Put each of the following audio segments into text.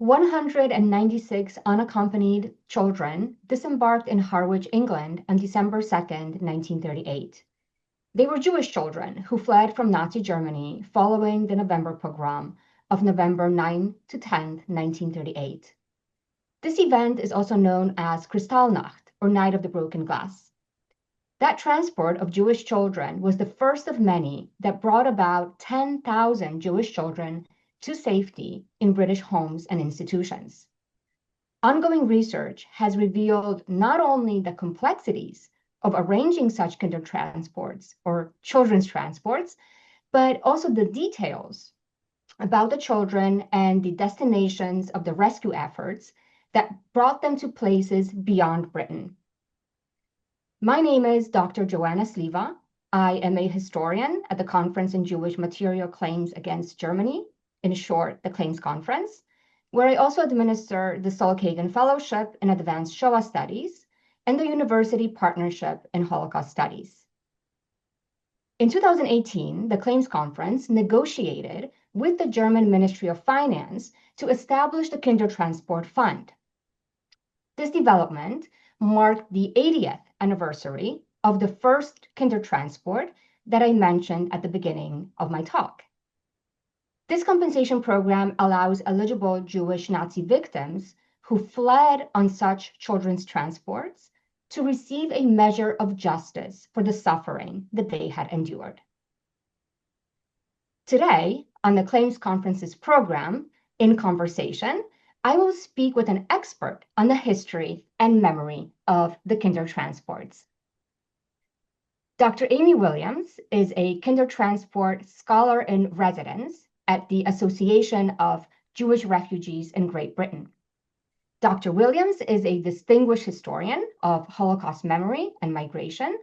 196 unaccompanied children disembarked in Harwich, England on December 2nd, 1938. They were Jewish children who fled from Nazi Germany following the November pogrom of November 9 to 10, 1938. This event is also known as Kristallnacht, or Night of the Broken Glass. That transport of Jewish children was the first of many that brought about 10,000 Jewish children to safety in British homes and institutions. Ongoing research has revealed not only the complexities of arranging such Kindertransports or children's transports, but also the details about the children and the destinations of the rescue efforts that brought them to places beyond Britain. My name is Dr. Joanna Sliva. I am a historian at the Conference in Jewish Material Claims Against Germany, in short, the Claims Conference, where I also administer the Sol Kagan Fellowship in Advanced Shoah Studies and the University Partnership in Holocaust Studies. In 2018, the Claims Conference negotiated with the German Ministry of Finance to establish the Kindertransport Fund. This development marked the 80th anniversary of the first Kindertransport that I mentioned at the beginning of my talk. This compensation program allows eligible Jewish Nazi victims who fled on such children's transports to receive a measure of justice for the suffering that they had endured. Today, on the Claims Conference's program, In Conversation, I will speak with an expert on the history and memory of the Kindertransports. Dr. Amy Williams is a Kindertransport scholar in residence at the Association of Jewish Refugees in Great Britain. Dr. Williams is a distinguished historian of Holocaust memory and migration.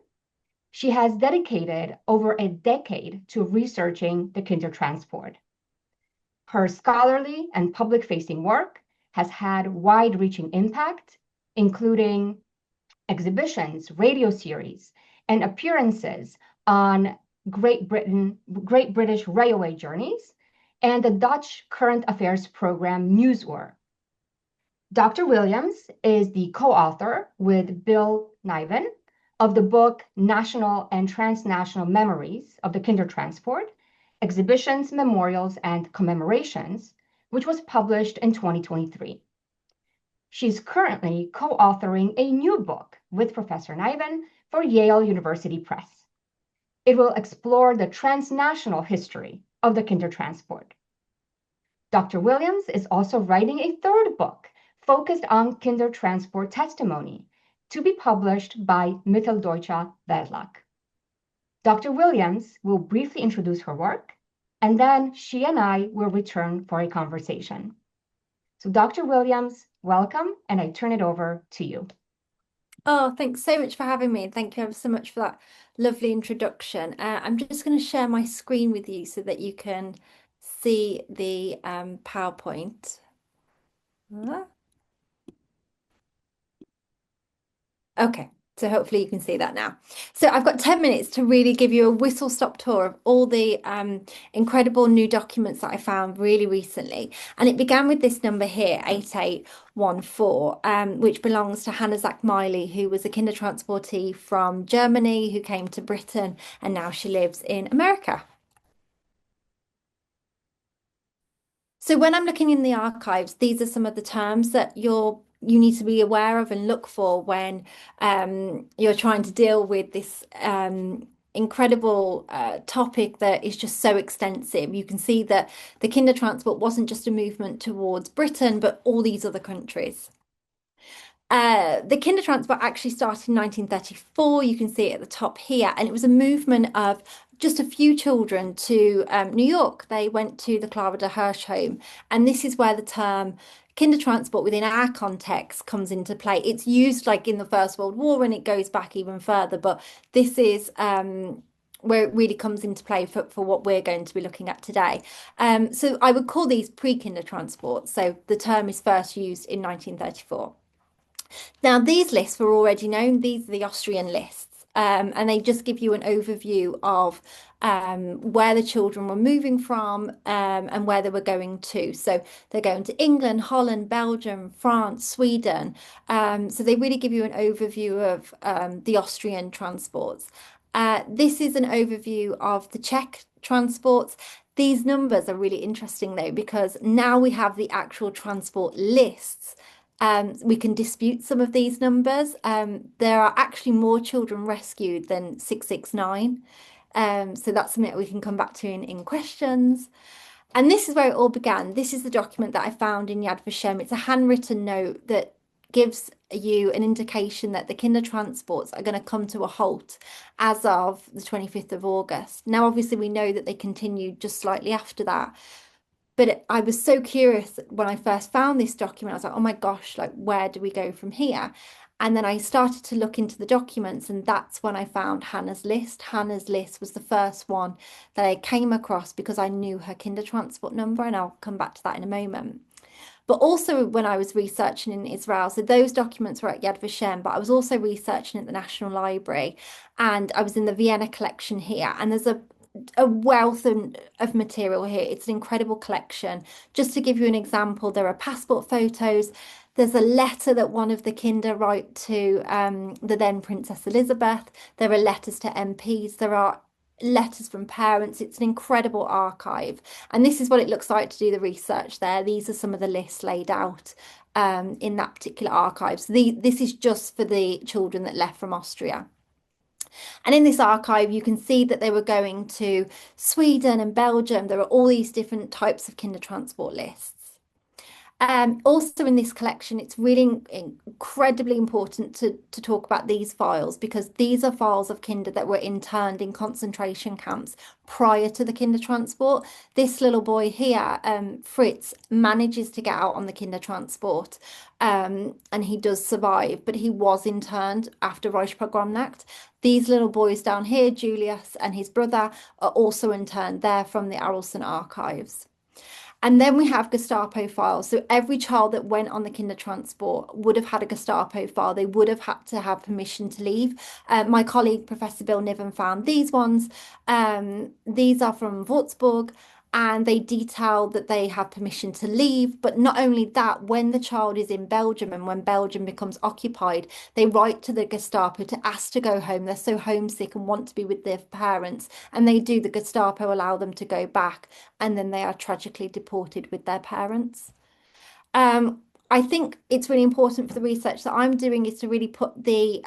She has dedicated over a decade to researching the Kindertransport. Her scholarly and public-facing work has had wide-reaching impact, including exhibitions, radio series, and appearances on Great British Railway Journeys and the Dutch current affairs program Nieuwsuur. Dr. Williams is the co-author with Bill Niven of the book National and Transnational Memories of the Kindertransport, Exhibitions, Memorials, and Commemorations, which was published in 2023. She's currently co-authoring a new book with Professor Niven for Yale University Press. It will explore the transnational history of the Kindertransport. Dr. Williams is also writing a third book focused on Kindertransport testimony to be published by Mitteldeutscher Verlag. Dr. Williams will briefly introduce her work, and then she and I will return for a conversation. So Dr. Williams, welcome, and I turn it over to you. Oh, thanks so much for having me. Thank you ever so much for that lovely introduction. I'm just going to share my screen with you so that you can see the PowerPoint. Okay, so hopefully you can see that now. So I've got 10 minutes to really give you a whistle-stop tour of all the incredible new documents that I found really recently. And it began with this number here, 8814, which belongs to Hannah Zach-Miley, who was a Kindertransportee from Germany who came to Britain, and now she lives in America. So when I'm looking in the archives, these are some of the terms that you need to be aware of and look for when you're trying to deal with this incredible topic that is just so extensive. You can see that the Kindertransport wasn't just a movement towards Britain, but all these other countries. The Kindertransport actually started in 1934. You can see it at the top here, and it was a movement of just a few children to New York. They went to the Clara de Hirsch home, and this is where the term Kindertransport within our context comes into play. It's used like in the First World War, and it goes back even further, but this is where it really comes into play for what we're going to be looking at today. So I would call these pre-Kindertransport. So the term is first used in 1934. Now, these lists were already known. These are the Austrian lists. And they just give you an overview of where the children were moving from and where they were going to. So they're going to England, Holland, Belgium, France, Sweden. So they really give you an overview of the Austrian transports. This is an overview of the Czech transports. These numbers are really interesting though, because now we have the actual transport lists. We can dispute some of these numbers. There are actually more children rescued than 669. So that's something that we can come back to in questions. And this is where it all began. This is the document that I found in Yad Vashem. It's a handwritten note that gives you an indication that the Kindertransports are going to come to a halt as of the 25th of August. Now, obviously, we know that they continued just slightly after that. But I was so curious when I first found this document. I was like, oh my gosh, like, where do we go from here? And then I started to look into the documents, and that's when I found Hannah's list. Hannah's list was the first one that I came across because I knew her Kindertransport number, and I'll come back to that in a moment. But also when I was researching in Israel, so those documents were at Yad Vashem, but I was also researching at the National Library, and I was in the Vienna collection here, and there's a wealth of material here. It's an incredible collection. Just to give you an example, there are passport photos. There's a letter that one of the Kinder write to the then Princess Elizabeth. There are letters to MPs. There are letters from parents. It's an incredible archive. And this is what it looks like to do the research there. These are some of the lists laid out in that particular archive. So this is just for the children that left from Austria. And in this archive, you can see that they were going to Sweden and Belgium. There are all these different types of Kindertransport lists. Also in this collection, it's really incredibly important to talk about these files because these are files of Kinder that were interned in concentration camps prior to the Kindertransport. This little boy here, Fritz, manages to get out on the Kindertransport and he does survive, but he was interned after Reichspogromnacht. These little boys down here, Julius and his brother, are also interned. They're from the Arolsen archives. And then we have Gestapo files. So every child that went on the Kindertransport would have had a Gestapo file. They would have had to have permission to leave. My colleague, Professor Bill Niven, found these ones. These are from Würzburg, and they detail that they have permission to leave. But not only that, when the child is in Belgium and when Belgium becomes occupied, they write to the Gestapo to ask to go home. They're so homesick and want to be with their parents. And they do. The Gestapo allow them to go back, and then they are tragically deported with their parents. I think it's really important for the research that I'm doing is to really put the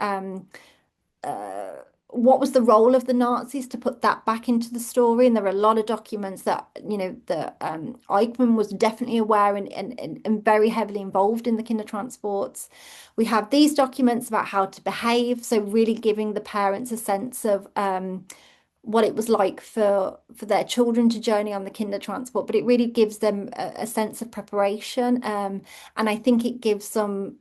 what was the role of the Nazis, to put that back into the story. And there are a lot of documents that, you know, that Eichmann was definitely aware and very heavily involved in the Kindertransports. We have these documents about how to behave, so really giving the parents a sense of what it was like for their children to journey on the Kindertransport, but it really gives them a sense of preparation. And I think it gives some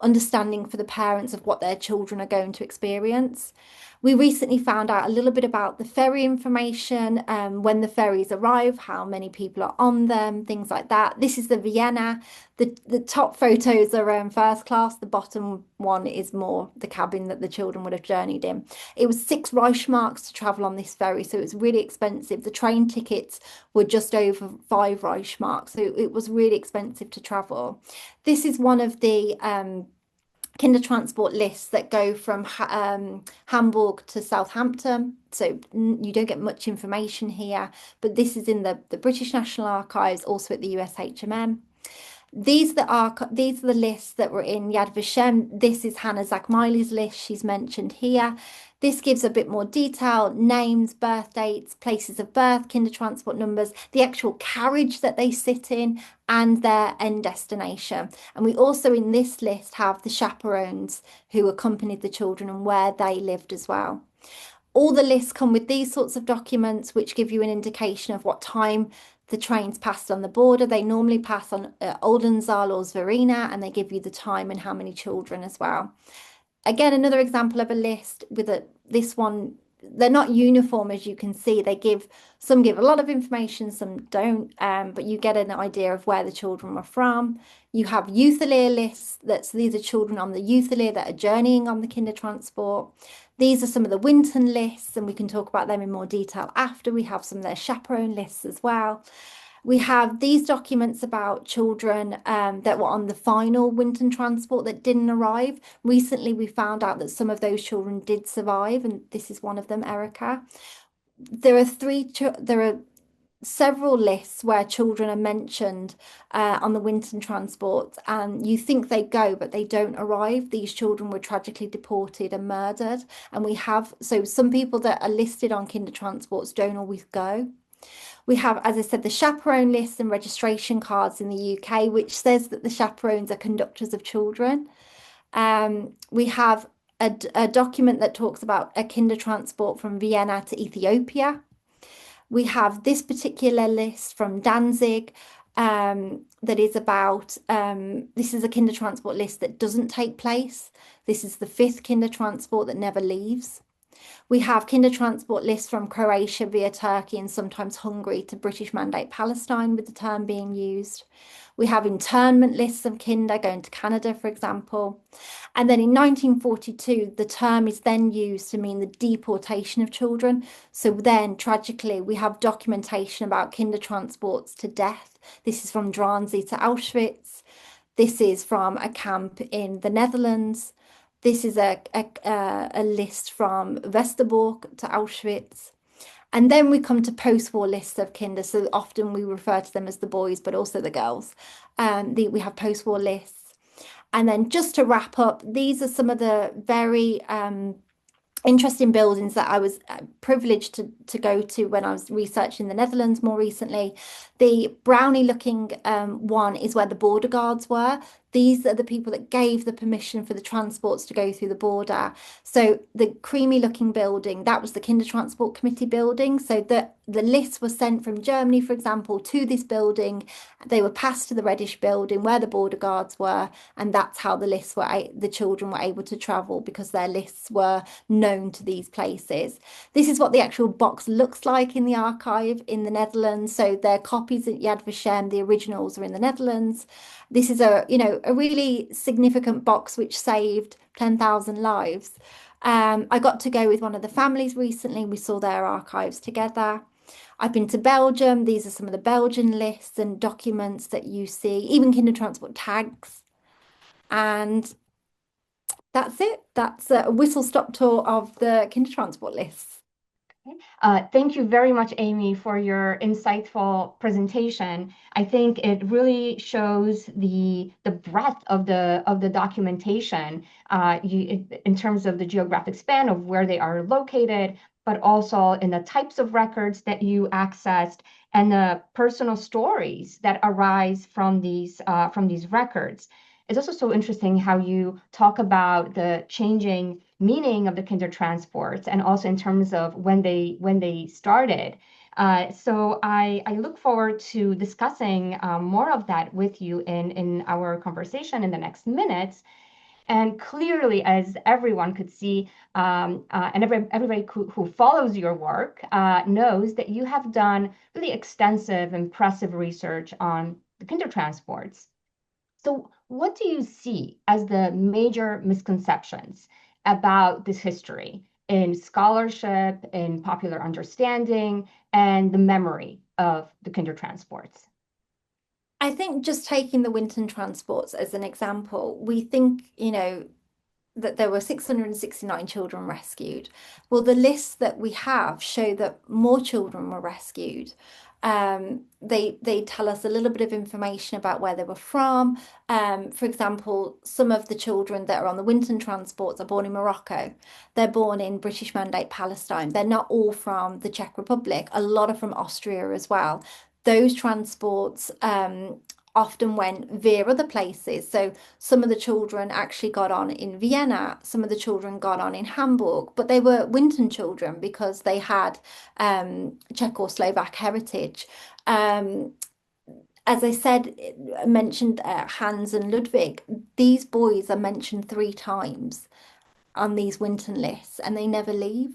understanding for the parents of what their children are going to experience. We recently found out a little bit about the ferry information, when the ferries arrive, how many people are on them, things like that. This is the Vienna. The top photos are first class. The bottom one is more the cabin that the children would have journeyed in. It was 6 Reichsmarks to travel on this ferry, so it was really expensive. The train tickets were just over 5 Reichsmarks, so it was really expensive to travel. This is one of the Kindertransport lists that go from Hamburg to Southampton. So you don't get much information here, but this is in the British National Archives, also at the USHMM. These are the lists that were in Yad Vashem. This is Hannah Zakmili's list. She's mentioned here. This gives a bit more detail, names, birth dates, places of birth, Kindertransport numbers, the actual carriage that they sit in, and their end destination. And we also in this list have the chaperones who accompanied the children and where they lived as well. All the lists come with these sorts of documents, which give you an indication of what time the trains passed on the border. They normally pass on Oldenzaal or Zverina, and they give you the time and how many children as well. Again, another example of a list with this one they're not uniform, as you can see. They give some give a lot of information, some don't, but you get an idea of where the children were from. You have Youthalier lists. That's these are children on the Youthalier that are journeying on the Kindertransport. These are some of the Winton lists, and we can talk about them in more detail after. We have some of their chaperone lists as well. We have these documents about children that were on the final Winton transport that didn't arrive. Recently, we found out that some of those children did survive, and this is one of them, Erica. There are several lists where children are mentioned on the Winton transport, and you think they go, but they don't arrive. These children were tragically deported and murdered, and we have so some people that are listed on Kindertransports don't always go. We have, as I said, the chaperone lists and registration cards in the UK, which says that the chaperones are conductors of children. We have a document that talks about a Kindertransport from Vienna to Ethiopia. We have this particular list from Danzig that is about, this is a Kindertransport list that doesn't take place. This is the fifth Kindertransport that never leaves. We have Kindertransport lists from Croatia via Turkey and sometimes Hungary to British Mandate Palestine, with the term being used. We have internment lists of kinder going to Canada, for example. And then in 1942, the term is then used to mean the deportation of children. So then, tragically, we have documentation about Kindertransports to death. This is from Drancy to Auschwitz. This is from a camp in the Netherlands. This is a list from Westerbork to Auschwitz. And then we come to post-war lists of kinder. So often we refer to them as the boys, but also the girls. We have post-war lists. And then just to wrap up, these are some of the very interesting buildings that I was privileged to go to when I was researching the Netherlands more recently. The brownie looking one is where the border guards were. These are the people that gave the permission for the transports to go through the border. So the creamy looking building, that was the Kindertransport Committee building. So the lists were sent from Germany, for example, to this building. They were passed to the reddish building where the border guards were, and that's how the children were able to travel, because their lists were known to these places. This is what the actual box looks like in the archive in the Netherlands. So their copies at Yad Vashem, the originals, are in the Netherlands. This is a really significant box which saved 10,000 lives. I got to go with one of the families recently. We saw their archives together. I've been to Belgium. These are some of the Belgian lists and documents that you see, even Kindertransport tags. And that's it. That's a whistle-stop tour of the Kindertransport lists. Thank you very much, Amy, for your insightful presentation. I think it really shows the breadth of the documentation in terms of the geographic span of where they are located, but also in the types of records that you accessed and the personal stories that arise from these records. It's also so interesting how you talk about the changing meaning of the Kindertransports and also in terms of when they started. So I look forward to discussing more of that with you in our conversation in the next minutes. And clearly, as everyone could see, and everybody who follows your work knows that you have done really extensive, impressive research on the Kindertransports. So, what do you see as the major misconceptions about this history in scholarship, in popular understanding, and the memory of the Kindertransports? I think just taking the Winton transports as an example, we think, that there were 669 children rescued. Well, the lists that we have show that more children were rescued. They tell us a little bit of information about where they were from. For example, some of the children that are on the Winton transports are born in Morocco. They're born in British Mandate Palestine. They're not all from the Czech Republic. A lot are from Austria as well. Those transports often went via other places. So some of the children actually got on in Vienna, some of the children got on in Hamburg, but they were Winton children because they had Czech or Slovak heritage. As I said, mentioned Hans and Ludwig, these boys are mentioned 3 times on these Winton lists and they never leave.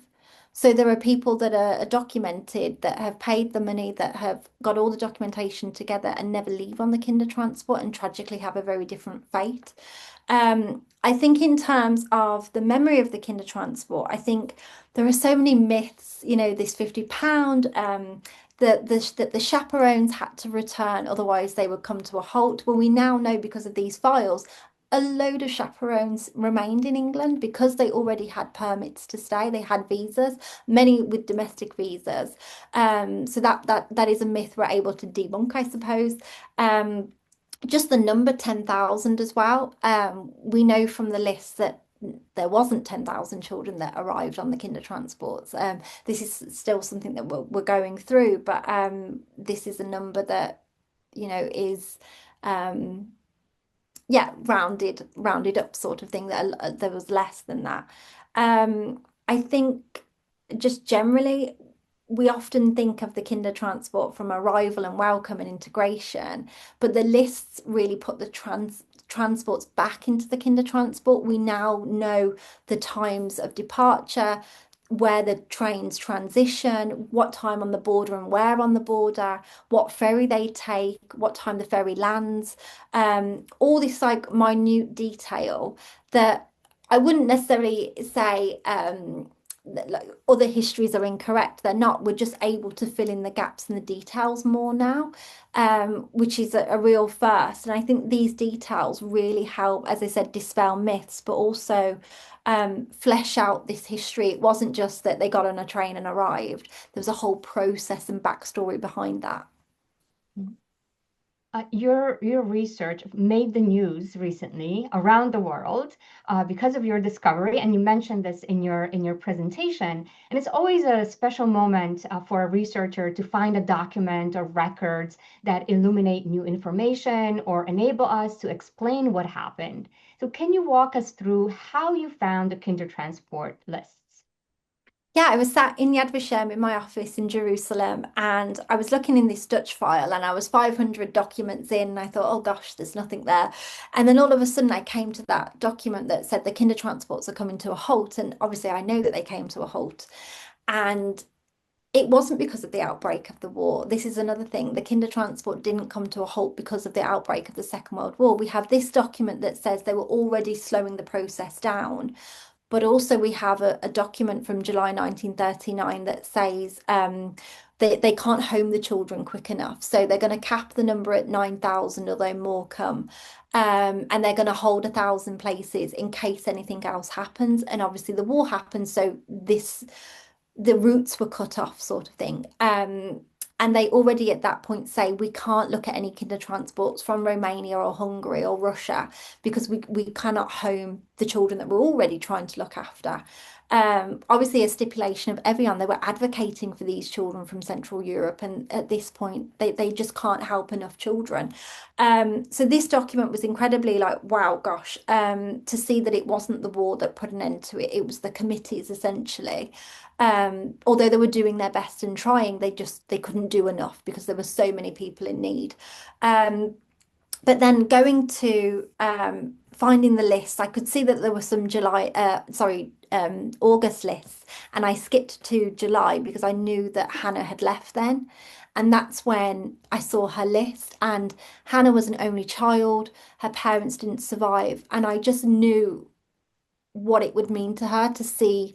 So there are people that are documented that have paid the money, that have got all the documentation together and never leave on the Kindertransport and tragically have a very different fate. I think in terms of the memory of the Kindertransport, I think there are so many myths, this £50, that the chaperones had to return, otherwise they would come to a halt. Well, we now know because of these files, a load of chaperones remained in England because they already had permits to stay. They had visas, many with domestic visas. So that is a myth we're able to debunk, I suppose. Um, just the number 10,000 as well. We know from the list that there wasn't 10,000 children that arrived on the Kindertransports. This is still something that we're going through, but this is a number that, is um, yeah, rounded up sort of thing, that there was less than that. I think just generally, we often think of the Kindertransport from arrival and welcome and integration, but the lists really put the transports back into the Kindertransport. We now know the times of departure, where the trains transition, what time on the border and where on the border, what ferry they take, what time the ferry lands, all this like minute detail that I wouldn't necessarily say that, like, other histories are incorrect. They're not. We're just able to fill in the gaps and the details more now, which is a real first. And I think these details really help, as I said, dispel myths, but also flesh out this history. It wasn't just that they got on a train and arrived. There was a whole process and backstory behind that. Your research made the news recently around the world because of your discovery, and you mentioned this in your presentation. And it's always a special moment for a researcher to find a document or records that illuminate new information or enable us to explain what happened. So, can you walk us through how you found the Kindertransport lists? Yeah, I was sat in Yad Vashem in my office in Jerusalem, and I was looking in this Dutch file, and I was 500 documents in, and I thought, oh gosh, there's nothing there. And then all of a sudden I came to that document that said the Kindertransports are coming to a halt, and obviously I know that they came to a halt. And it wasn't because of the outbreak of the war. This is another thing. The Kindertransport didn't come to a halt because of the outbreak of the Second World War. We have this document that says they were already slowing the process down, but also we have a document from July 1939 that says they can't home the children quick enough. So they're going to cap the number at 9,000, although more come. And they're going to hold 1,000 places in case anything else happens. And obviously the war happened, so the routes were cut off, sort of thing. And they already at that point say we can't look at any Kindertransports from Romania or Hungary or Russia because we cannot home the children that we're already trying to look after. Obviously, a stipulation of Evian, they were advocating for these children from Central Europe, and at this point, they just can't help enough children. So this document was incredibly like, wow, gosh, to see that it wasn't the war that put an end to it, it was the committees essentially. Although they were doing their best and trying, they couldn't do enough because there were so many people in need. But then going to finding the list, I could see that there were some August lists, and I skipped to July because I knew that Hannah had left then. And that's when I saw her list, and Hannah was an only child. Her parents didn't survive, and I just knew what it would mean to her to see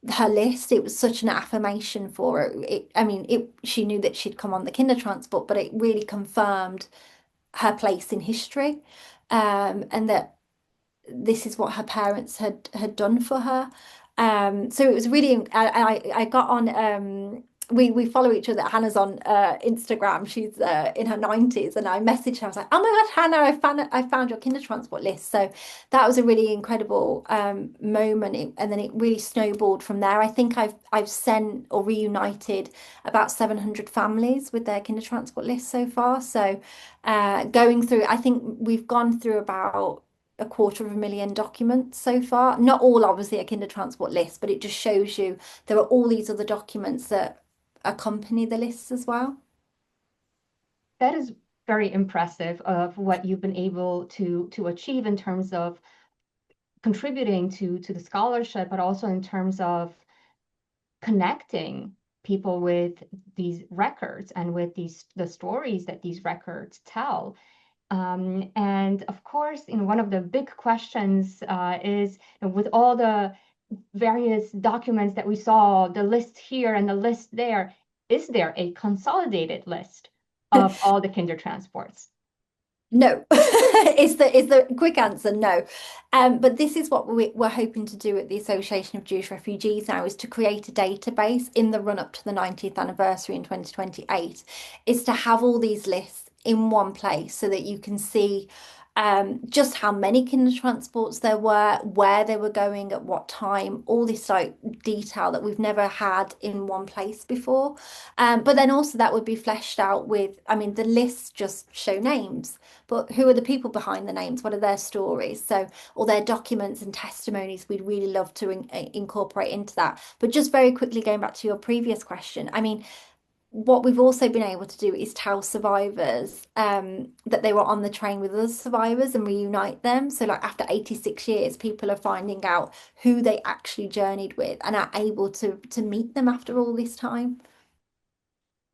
her list. It was such an affirmation for her. She knew that she'd come on the Kindertransport, but it really confirmed her place in history, and that this is what her parents had done for her. So it was really, I got on. We follow each other. Hannah's on Instagram. She's in her 90s, and I messaged her. I was like, "Oh my God, Hannah! I found your Kindertransport list." So that was a really incredible moment, and then it really snowballed from there. I think I've sent or reunited about 700 families with their Kindertransport list so far. So going through, I think we've gone through about 250,000 documents so far. Not all, obviously, a Kindertransport list, but it just shows you there are all these other documents that accompany the lists as well. That is very impressive of what you've been able to achieve in terms of contributing to the scholarship, but also in terms of connecting people with these records and with the stories that these records tell. And of course, one of the big questions is, with all the various documents that we saw, the list here and the list there, is there a consolidated list of all the Kindertransports? No, is the quick answer no. But this is what we're hoping to do at the Association of Jewish Refugees now, is to create a database in the run up to the 90th anniversary in 2028, is to have all these lists in one place so that you can see just how many Kindertransports there were, where they were going, at what time, all this like detail that we've never had in one place before. But then also that would be fleshed out with, I mean, the lists just show names, but who are the people behind the names? What are their stories? So, all their documents and testimonies, we'd really love to incorporate into that. But just very quickly going back to your previous question, I mean, what we've also been able to do is tell survivors that they were on the train with other survivors and reunite them. So, like after 86 years, people are finding out who they actually journeyed with and are able to meet them after all this time.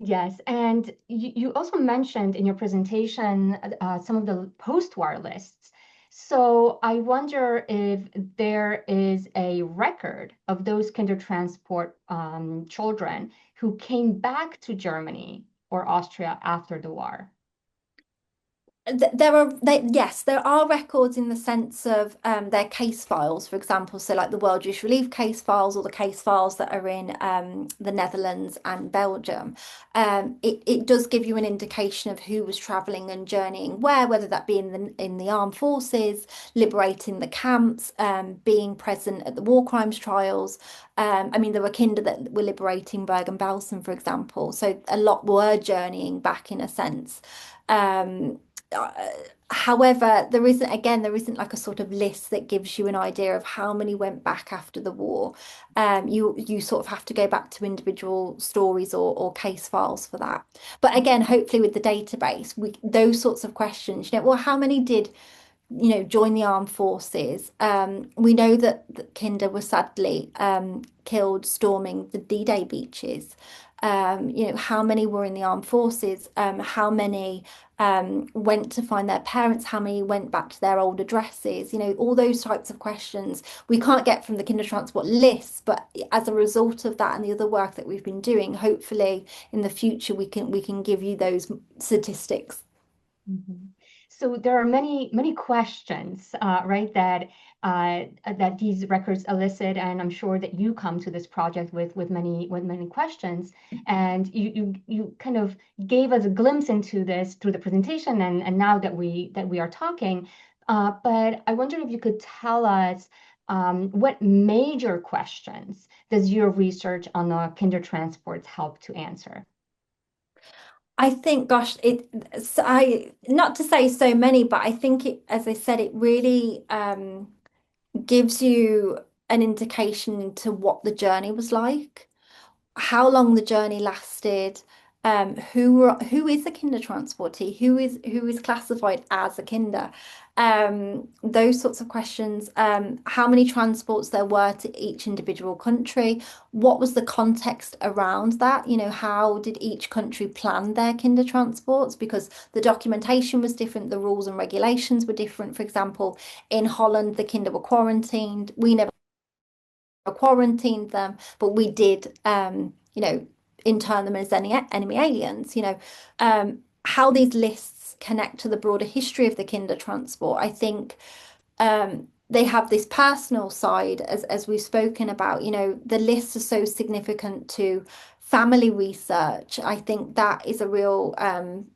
Yes, and you also mentioned in your presentation some of the post-war lists. So I wonder if there is a record of those Kindertransport children who came back to Germany or Austria after the war. Yes, there are records in the sense of their case files, for example. So, like the World Jewish Relief case files or the case files that are in the Netherlands and Belgium. It does give you an indication of who was traveling and journeying where, whether that be in the armed forces, liberating the camps, being present at the war crimes trials. I mean, there were Kinder that were liberating Bergen-Belsen, for example. So, a lot were journeying back in a sense. Um, uh, However, there isn't like a sort of list that gives you an idea of how many went back after the war. You sort of have to go back to individual stories or case files for that. But again, hopefully with the database, those sorts of questions, well, how many did join the armed forces? We know that Kinder was sadly killed storming the D-Day beaches. How many were in the armed forces? How many went to find their parents? How many went back to their old addresses? All those types of questions we can't get from the Kindertransport lists, but as a result of that and the other work that we've been doing, hopefully in the future we can give you those statistics. Mhm. So there are many questions, right, that these records elicit, and I'm sure that you come to this project with many questions, and you kind of gave us a glimpse into this through the presentation, and now that we are talking, but I wonder if you could tell us what major questions does your research on the Kindertransports help to answer? I think, gosh, I not to say so many, but I think as I said, it really gives you an indication into what the journey was like, how long the journey lasted, who is a kinder transportee, who is classified as a kinder, those sorts of questions, how many transports there were to each individual country, what was the context around that, how did each country plan their kinder transports, because the documentation was different, the rules and regulations were different. For example, in Holland, the kinder were quarantined. We never quarantined them, but we did, intern them as any enemy aliens. How these lists connect to the broader history of the Kinder transport. I think they have this personal side, as we've spoken about. The lists are so significant to family research. I think that is a real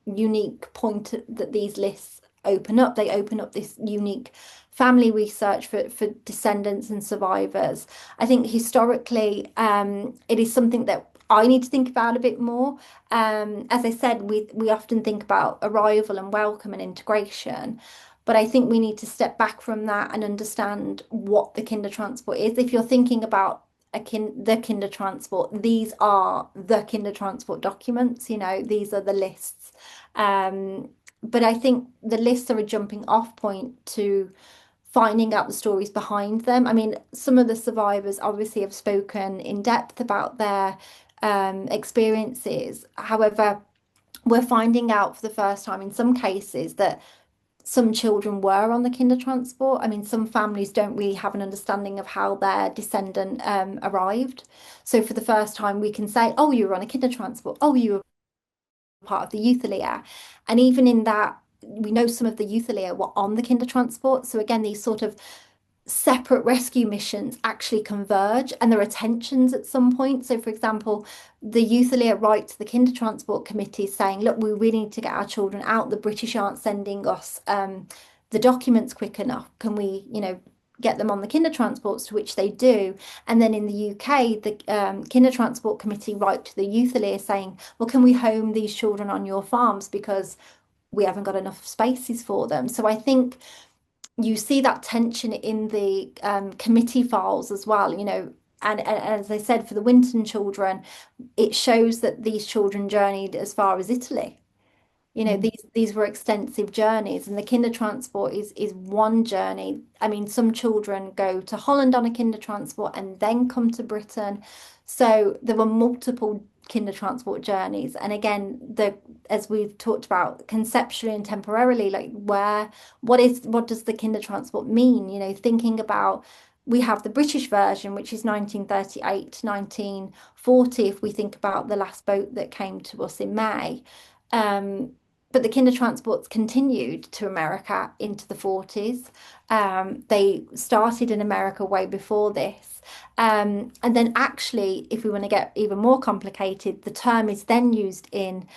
unique point that these lists open up. They open up this unique family research for descendants and survivors. I think historically, it is something that I need to think about a bit more. As I said, we often think about arrival and welcome and integration, but I think we need to step back from that and understand what the kinder transport is. If you're thinking about the kinder transport, these are the kinder transport documents, these are the lists. But I think the lists are a jumping off point to finding out the stories behind them. I mean, some of the survivors obviously have spoken in depth about their experiences. However, we're finding out for the first time in some cases that some children were on the Kindertransport. I mean, some families don't really have an understanding of how their descendant arrived. So for the first time, we can say, "Oh, you were on a Kindertransport. Oh, you were part of the Youthelia," and even in that, we know some of the Youthelia were on the Kindertransport. So again, these sort of separate rescue missions actually converge and there are tensions at some point. So, for example, the Youthelia write to the Kindertransport Committee saying, look, we really need to get our children out. The British aren't sending us the documents quick enough. Can we, get them on the Kindertransports, to which they do. And then in the UK, the Kindertransport Committee write to the Youthelia saying, well, can we home these children on your farms because we haven't got enough spaces for them. So I think you see that tension in the committee files as well, and as I said, for the Winton children, it shows that these children journeyed as far as Italy. Mhm. These were extensive journeys, and the Kindertransport is one journey. I mean, some children go to Holland on a Kindertransport and then come to Britain. So there were multiple Kindertransport journeys. And again, as we've talked about conceptually and temporarily, like what does the Kindertransport mean? Thinking about we have the British version, which is 1938 to 1940, if we think about the last boat that came to us in May. Um, but the Kindertransports continued to America into the 40s. They started in America way before this. And then, actually, if we want to get even more complicated, the term is then used in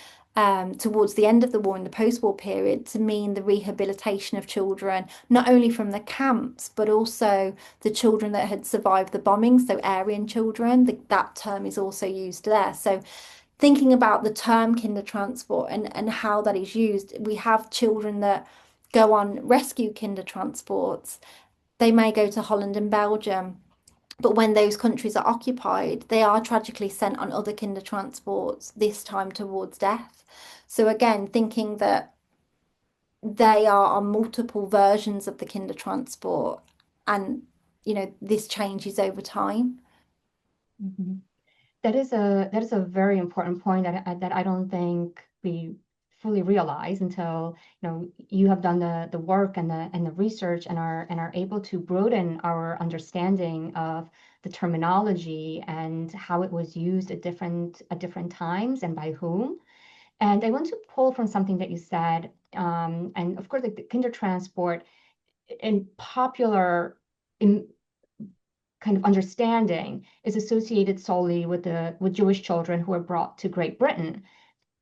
towards the end of the war, in the post-war period, to mean the rehabilitation of children, not only from the camps, but also the children that had survived the bombing, so Aryan children. That term is also used there. So thinking about the term Kindertransport and how that is used, we have children that go on rescue Kindertransports. They may go to Holland and Belgium, but when those countries are occupied, they are tragically sent on other Kindertransports, this time towards death. So again, thinking that they are on multiple versions of the Kindertransport, and this changes over time. Mhm. That is a very important point that I don't think we fully realize until you have done the work and the research and are able to broaden our understanding of the terminology and how it was used at different times and by whom. And I want to pull from something that you said, and of course, like the Kindertransport in popular in kind of understanding is associated solely with Jewish children who were brought to Great Britain.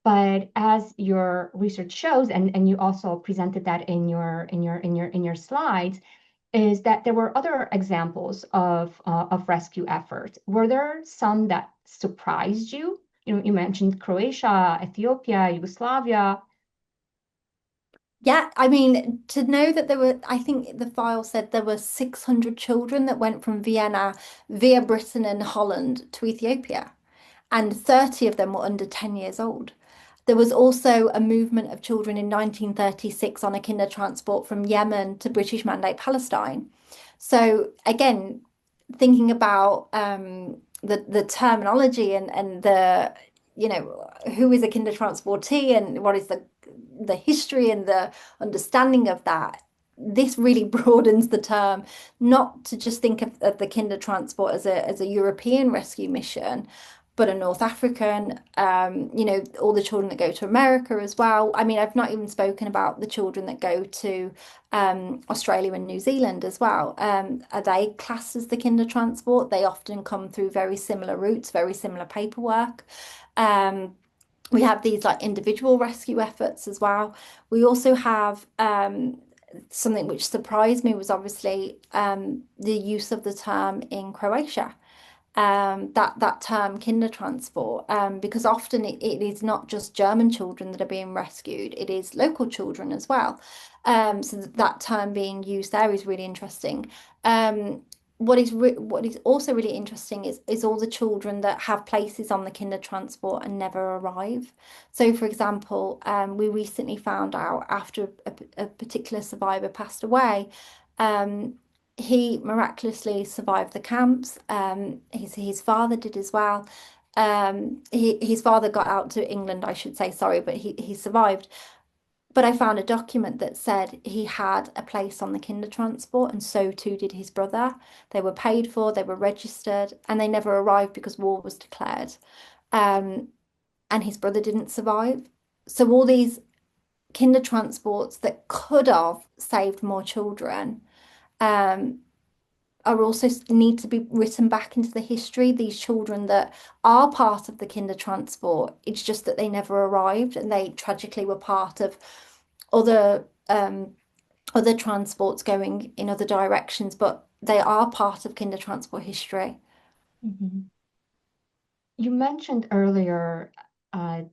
But as your research shows, and you also presented that in your slides, is that there were other examples of rescue efforts. Were there some that surprised you? You mentioned Croatia, Ethiopia, Yugoslavia. Yeah, I mean, to know that I think the file said there were 600 children that went from Vienna via Britain and Holland to Ethiopia, and 30 of them were under 10 years old. There was also a movement of children in 1936 on a Kindertransport from Yemen to British Mandate Palestine. So again, thinking about the terminology and who is a Kindertransportee and what is the history and the understanding of that, this really broadens the term, not to just think of the Kindertransport as a European rescue mission, but a North African, all the children that go to America as well. I mean, I've not even spoken about the children that go to Australia and New Zealand as well. Are they classed as the Kindertransport? They often come through very similar routes, very similar paperwork. Um, we have these like individual rescue efforts as well. We also have something which surprised me was obviously the use of the term in Croatia, that term Kindertransport, because often it is not just German children that are being rescued, it is local children as well. So that term being used there is really interesting. What is also really interesting is all the children that have places on the Kindertransport and never arrive. So, for example, we recently found out after a particular survivor passed away, Um, he miraculously survived the camps. His father did as well. His father got out to England, I should say, sorry, but he survived. But I found a document that said he had a place on the Kindertransport, and so too did his brother. They were paid for, they were registered, and they never arrived because war was declared. Um, and his brother didn't survive. So all these Kindertransports that could have saved more children um, are also need to be written back into the history. These children that are part of the Kindertransport, it's just that they never arrived, and they tragically were part of other other transports going in other directions, but they are part of Kindertransport history. Mhm. You mentioned earlier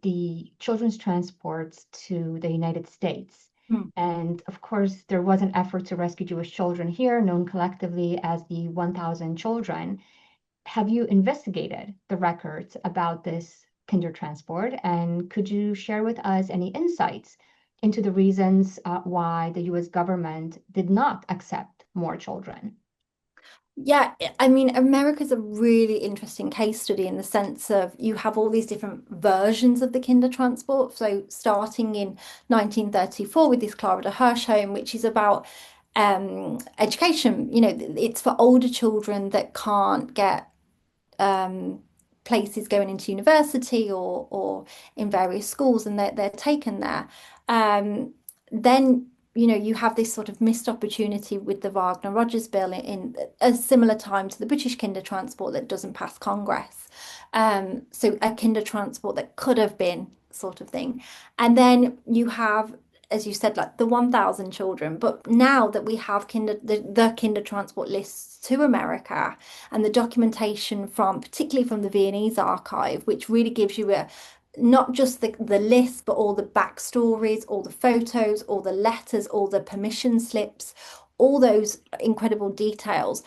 the children's transports to the United States. Hmm. And of course, there was an effort to rescue Jewish children here, known collectively as the 1,000 children. Have you investigated the records about this Kindertransport? And could you share with us any insights into the reasons why the US government did not accept more children? Yeah, I mean, America's a really interesting case study in the sense of you have all these different versions of the Kindertransport. So starting in 1934 with this Clara de Hirsch home, which is about education. You know, it's for older children that can't get um, places going into university or in various schools, and they're taken there. Um, then you have this sort of missed opportunity with the Wagner Rogers bill in a similar time to the British Kindertransport that doesn't pass Congress. So a Kindertransport that could have been sort of thing. And then you have, as you said, like the 1,000 children. But now that we have the Kindertransport lists to America, and the documentation from, particularly from the Viennese archive, which really gives you a not just the list, but all the backstories, all the photos, all the letters, all the permission slips, all those incredible details.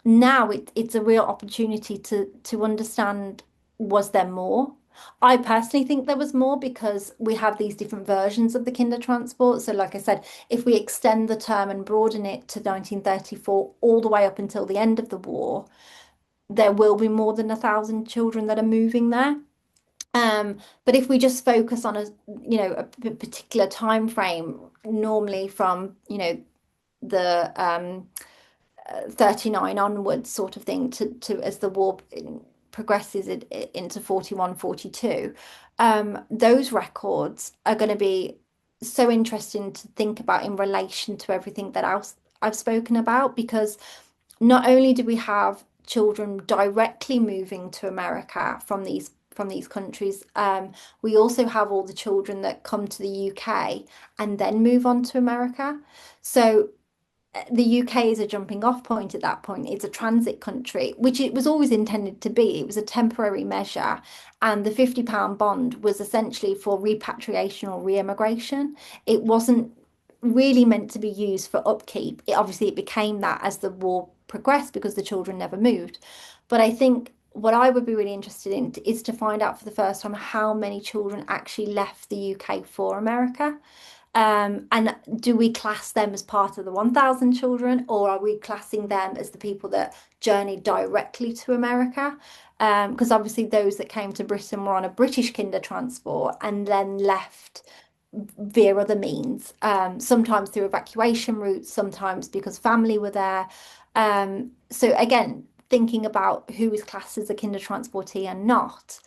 Now it's a real opportunity to understand, was there more? I personally think there was more because we have these different versions of the Kindertransport. So, like I said, if we extend the term and broaden it to 1934 all the way up until the end of the war, there will be more than 1,000 children that are moving there. But if we just focus on a particular time frame, normally from the 39 onwards sort of thing to as the war progresses into 41, 42, those records are going to be so interesting to think about in relation to everything that else I've spoken about, because not only do we have children directly moving to America from these countries, we also have all the children that come to the UK and then move on to America. So the UK is a jumping off point at that point. It's a transit country, which it was always intended to be. It was a temporary measure. And the £50 bond was essentially for repatriation or re-immigration. It wasn't really meant to be used for upkeep. Obviously, it became that as the war progressed because the children never moved. But I think what I would be really interested in is to find out for the first time how many children actually left the UK for America. And do we class them as part of the 1,000 children, or are we classing them as the people that journeyed directly to America? Because obviously those that came to Britain were on a British Kindertransport and then left via other means, sometimes through evacuation routes, sometimes because family were there. So again, thinking about who is classed as a Kindertransportee and not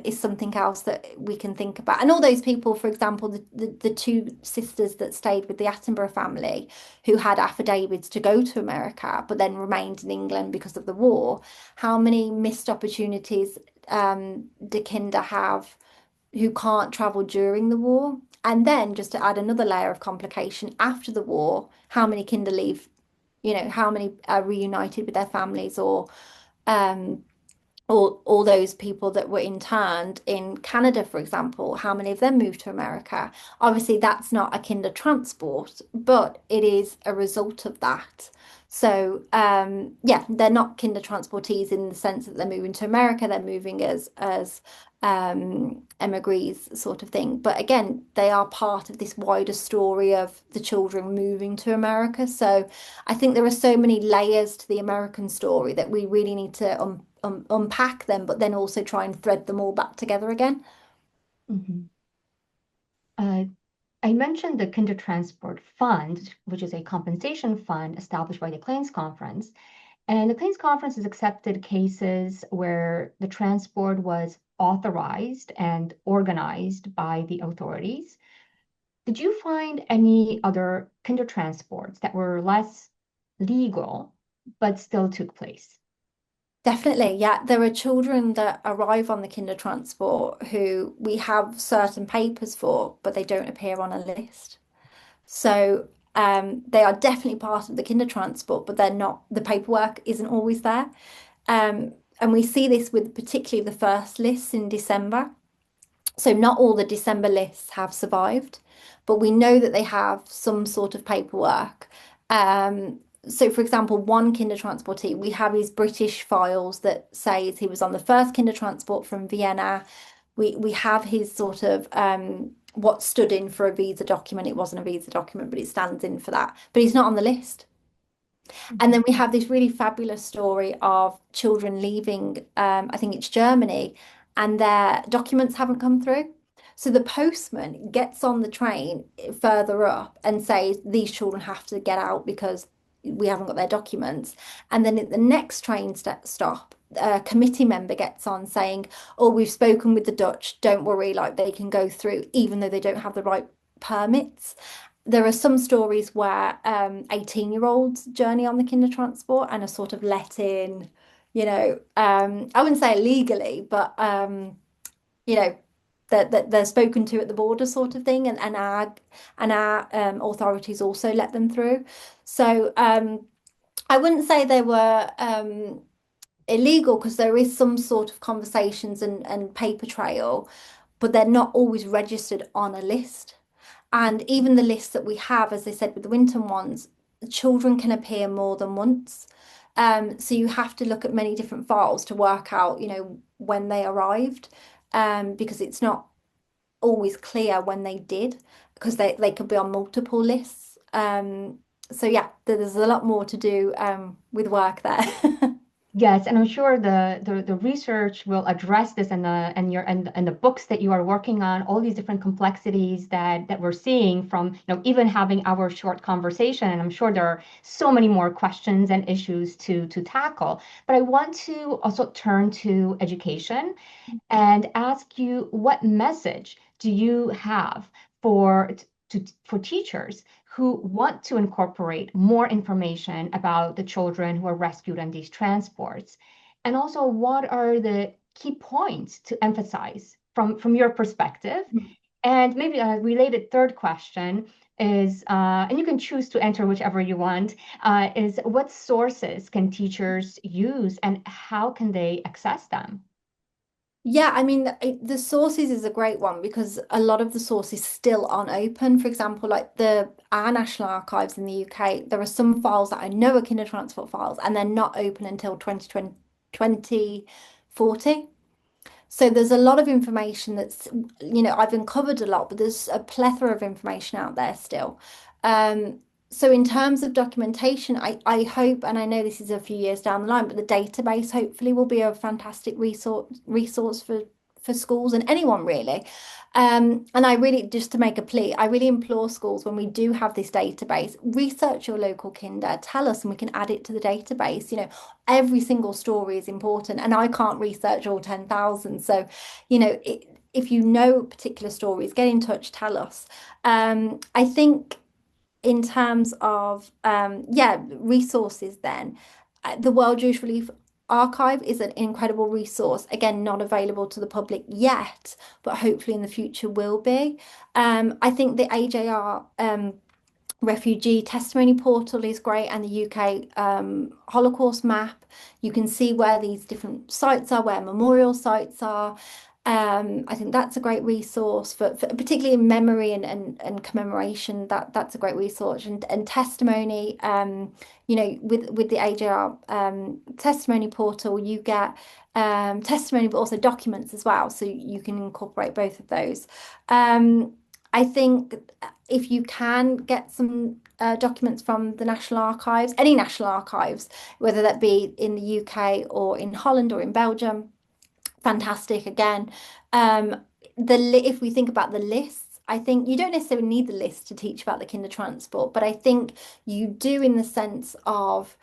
is something else that we can think about. And all those people, for example, the two sisters that stayed with the Attenborough family who had affidavits to go to America, but then remained in England because of the war, how many missed opportunities do Kinder have who can't travel during the war? And then just to add another layer of complication, after the war, how many Kinder leave, how many are reunited with their families or um, all those people that were interned in Canada, for example, how many of them moved to America? Obviously, that's not a kinder transport, but it is a result of that. So, yeah, they're not kinder transportees in the sense that they're moving to America, they're moving as emigres sort of thing. But again, they are part of this wider story of the children moving to America. So I think there are so many layers to the American story that we really need to unpack them, but then also try and thread them all back together again. Mhm. Uh, I mentioned the Kindertransport Fund, which is a compensation fund established by the Claims Conference. And the Claims Conference has accepted cases where the transport was authorized and organized by the authorities. Did you find any other Kindertransports that were less legal but still took place? Definitely, yeah. There are children that arrive on the Kindertransport who we have certain papers for, but they don't appear on a list. So they are definitely part of the Kindertransport, but they're not, the paperwork isn't always there. And we see this with particularly the first lists in December. So not all the December lists have survived, but we know that they have some sort of paperwork. So, for example, one kinder transportee, we have his British files that says he was on the first kinder transport from Vienna. We have his sort of what stood in for a visa document. It wasn't a visa document, but it stands in for that. But he's not on the list. And Mhm. then we have this really fabulous story of children leaving, I think it's Germany, and their documents haven't come through. So the postman gets on the train further up and says, these children have to get out because we haven't got their documents. And then at the next train stop, a committee member gets on saying, oh, we've spoken with the Dutch, don't worry, like they can go through, even though they don't have the right permits. There are some stories where 18-year-olds journey on the kinder transport and are sort of let in, I wouldn't say illegally, but you know, that they're spoken to at the border sort of thing, and our authorities also let them through. So I wouldn't say they were illegal because there is some sort of conversations and paper trail, but they're not always registered on a list. And even the lists that we have, as I said, with the Winton ones, children can appear more than once. So you have to look at many different files to work out, when they arrived, because it's not always clear when they did, because they could be on multiple lists. So yeah, there's a lot more to do with work there. Yes, and I'm sure the research will address this and the books that you are working on, all these different complexities that we're seeing from, even having our short conversation. And I'm sure there are so many more questions and issues to tackle. But I want to also turn to education and ask you, what message do you have for for teachers who want to incorporate more information about the children who are rescued on these transports? And also, what are the key points to emphasize from your perspective? And maybe a related third question is, and you can choose to enter whichever you want, is what sources can teachers use and how can they access them? Yeah, I mean, the sources is a great one because a lot of the sources still aren't open. For example, like our National Archives in the UK, there are some files that I know are Kinder Transport files and they're not open until 2040. So there's a lot of information that's, I've uncovered a lot, but there's a plethora of information out there still. Um, so in terms of documentation, I hope, and I know this is a few years down the line, but the database hopefully will be a fantastic resource for schools and anyone really. And I really, just to make a plea, I really implore schools when we do have this database, research your local kinder, tell us, and we can add it to the database. Every single story is important, and I can't research all 10,000. So, if you know particular stories, get in touch, tell us. I think in terms of yeah, resources then, the World Jewish Relief Archive is an incredible resource. Again, not available to the public yet, but hopefully in the future will be. I think the AJR refugee testimony portal is great, and the UK Holocaust map. You can see where these different sites are, where memorial sites are. I think that's a great resource for particularly in memory and commemoration. That's a great resource, and testimony. With the AJR testimony portal, you get testimony, but also documents as well, so you can incorporate both of those. Um, I think if you can get some documents from the National Archives, any National Archives, whether that be in the UK or in Holland or in Belgium, fantastic again. Um, if we think about the lists, I think you don't necessarily need the list to teach about the Kindertransport, but I think you do in the sense of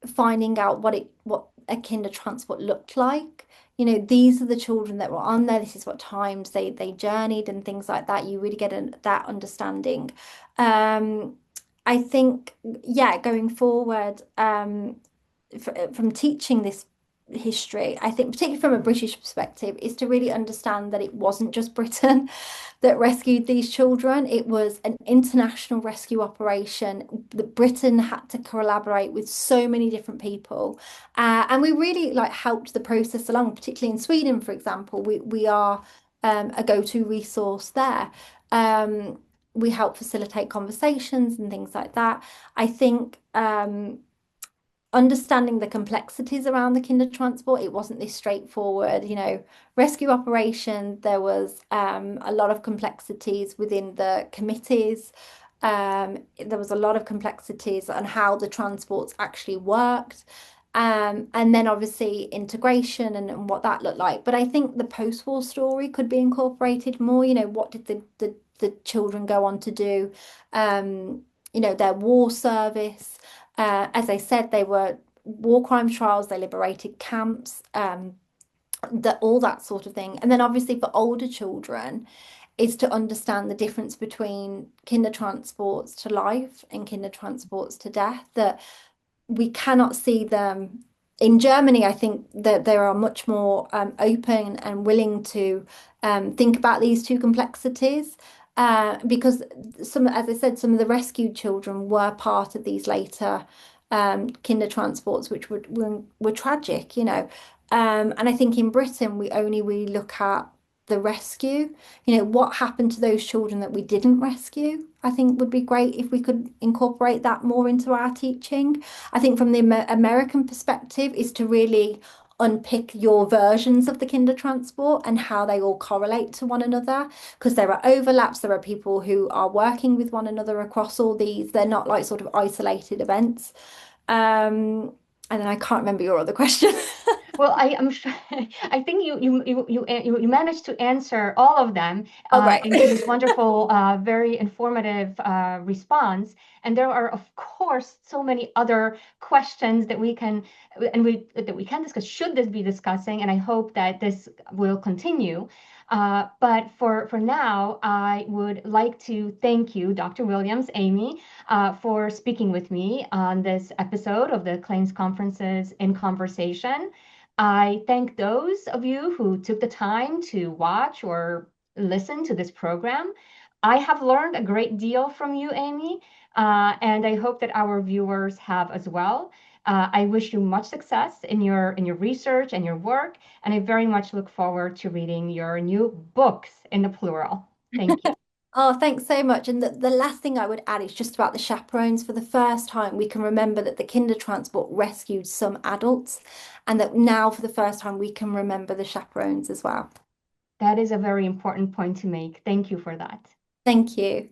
finding out what a Kindertransport looked like. These are the children that were on there. This is what times they journeyed and things like that. You really get that understanding. Um, I think, yeah, going forward, from teaching this history, I think particularly from a British perspective, is to really understand that it wasn't just Britain that rescued these children. It was an international rescue operation. That Britain had to collaborate with so many different people, and we really like helped the process along. Particularly in Sweden, for example, we are a go-to resource there. Um, we help facilitate conversations and things like that. I think. Understanding the complexities around the Kindertransport, it wasn't this straightforward, rescue operation. There was a lot of complexities within the committees. There was a lot of complexities on how the transports actually worked. And then obviously integration and what that looked like. But I think the post-war story could be incorporated more. What did the children go on to do? Their war service. As I said, they were war crime trials, they liberated camps, all that sort of thing. And then obviously for older children, is to understand the difference between kinder transports to life and kinder transports to death. That we cannot see them. In Germany, I think that they are much more open and willing to think about these two complexities because as I said, some of the rescued children were part of these later kinder transports, which were tragic, and I think in Britain, we only really look at the rescue. What happened to those children that we didn't rescue? I think would be great if we could incorporate that more into our teaching. I think from the American perspective is to really unpick your versions of the kinder transport and how they all correlate to one another, because there are overlaps. There are people who are working with one another across all these. They're not like sort of isolated events. And then I can't remember your other question. Well, am sure, I think you managed to answer all of them Oh, great. into this wonderful, very informative response. And there are, of course, so many other questions that we can discuss. Should this be discussing? And I hope that this will continue. But for now, I would like to thank you, Dr. Williams, Amy, for speaking with me on this episode of the Claims Conferences in Conversation. I thank those of you who took the time to watch or listen to this program. I have learned a great deal from you, Amy, and I hope that our viewers have as well. I wish you much success in your research and your work, and I very much look forward to reading your new books in the plural. Thank you. Oh, thanks so much. And the last thing I would add is just about the chaperones. For the first time, we can remember that the kinder transport rescued some adults, and that now, for the first time, we can remember the chaperones as well. That is a very important point to make. Thank you for that. Thank you.